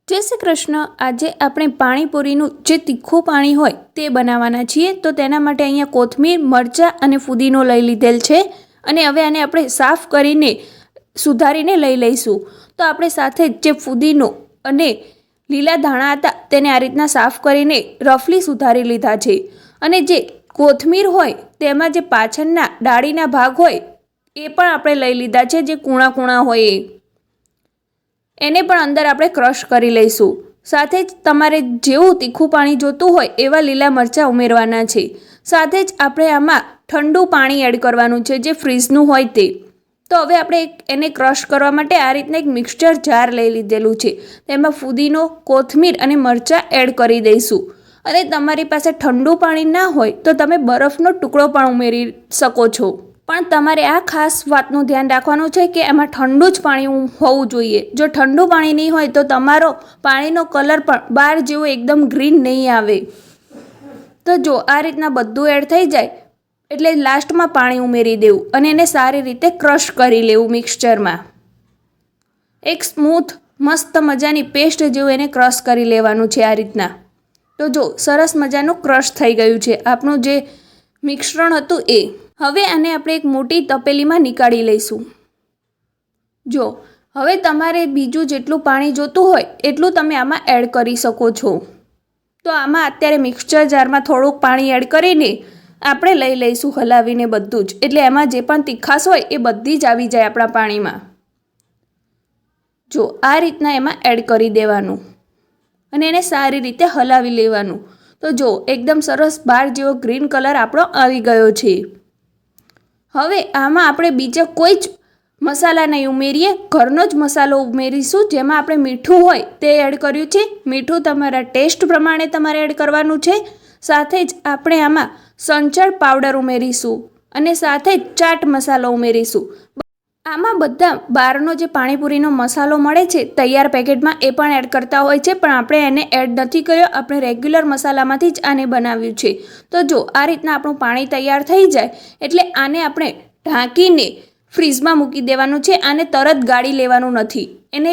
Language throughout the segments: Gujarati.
જય શ્રી કૃષ્ણ। આજે આપણે પાણીપુરીનું જે તીખું પાણી હોય તે બનાવવાના છીએ। તો તેના માટે અહીંયા કોથમીર, મરચાં અને ફુદીનો લઈ લીધેલ છે અને હવે આને આપણે સાફ કરીને સુધારીને લઈ લઈશું। તો આપણે સાથે જે ફુદીનો અને લીલા ધાણા હતા તેને આ રીતના સાફ કરીને રફલી સુધારી લીધા છે અને જે કોથમીર હોય તેમાં જે પાછળના ડાળીના ભાગ હોય એ પણ આપણે લઈ લીધા છે, જે કૂણા કૂણા હોય એને પણ અંદર આપણે ક્રશ કરી લઈશું। સાથે જ તમારે જેવું તીખું પાણી જોતું હોય એવા લીલા મરચાં ઉમેરવાના છે। સાથે જ આપણે આમાં ઠંડુ પાણી એડ કરવાનું છે, જે ફ્રીઝનું હોય તે। તો હવે આપણે એને ક્રશ કરવા માટે આ રીતના એક મિક્સચર જાર લઈ લીધેલું છે, તેમાં ફુદીનો, કોથમીર અને મરચાં એડ કરી દઈશું। અને તમારી પાસે ઠંડુ પાણી ના હોય તો તમે બરફનો ટુકડો પણ ઉમેરી શકો છો, પણ તમારે આ ખાસ વાતનું ધ્યાન રાખવાનું છે કે એમાં ઠંડુ જ પાણી હોવું જોઈએ। જો ઠંડુ પાણી નહીં હોય તો તમારો પાણીનો કલર પણ બહાર જેવો એકદમ ગ્રીન નહીં આવે। તો જો આ રીતના બધું એડ થઈ જાય એટલે લાસ્ટમાં પાણી ઉમેરી દેવું અને એને સારી રીતે ક્રશ કરી લેવું મિક્સચરમાં। એક સ્મૂથ મસ્ત મજાની પેસ્ટ જેવું એને ક્રશ કરી લેવાનું છે આ રીતના। તો જો સરસ મજાનું ક્રશ થઈ ગયું છે આપણું જે મિશ્રણ હતું એ। હવે આને આપણે એક મોટી તપેલીમાં નીકાળી લઈશું। જો હવે તમારે બીજું જેટલું પાણી જોતું હોય એટલું તમે આમાં એડ કરી શકો છો। તો આમાં અત્યારે મિક્સચર જારમાં થોડુંક પાણી એડ કરીને આપણે લઈ લઈશું હલાવીને બધું જ, એટલે એમાં જે પણ તીખાશ હોય એ બધી જ આવી જાય આપણા પાણીમાં। જો આ રીતના એમાં એડ કરી દેવાનું અને એને સારી રીતે હલાવી લેવાનું। તો જો એકદમ સરસ બાર જેવો ગ્રીન કલર આપણો આવી ગયો છે। હવે આમાં આપણે બીજા કોઈ જ મસાલા નહીં ઉમેરીએ, ઘરનો જ મસાલો ઉમેરીશું, જેમાં આપણે મીઠું હોય તે એડ કર્યું છે। મીઠું તમારા ટેસ્ટ પ્રમાણે તમારે એડ કરવાનું છે। સાથે જ આપણે આમાં સંચળ પાવડર ઉમેરીશું અને સાથે જ ચાટ મસાલો ઉમેરીશું। આમાં બધા બહારનો જે પાણીપુરીનો મસાલો મળે છે તૈયાર પેકેટમાં એ પણ એડ કરતા હોય છે, પણ આપણે એને એડ નથી કર્યો, આપણે રેગ્યુલર મસાલામાંથી જ આને બનાવ્યું છે। તો જો આ રીતના આપણું પાણી તૈયાર થઈ જાય એટલે આને આપણે ઢાંકીને ફ્રીઝમાં મૂકી દેવાનું છે। આને તરત ગાળી લેવાનું નથી, એને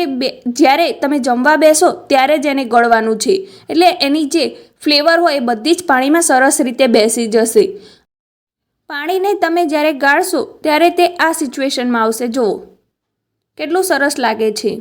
જ્યારે તમે જમવા બેસો ત્યારે જ એને ગળવાનું છે, એટલે એની જે ફ્લેવર હોય એ બધી જ પાણીમાં સરસ રીતે બેસી જશે। પાણીને તમે જ્યારે ગાળશો ત્યારે તે આ સિચ્યુએશનમાં આવશે। જુઓ કેટલું સરસ લાગે છે।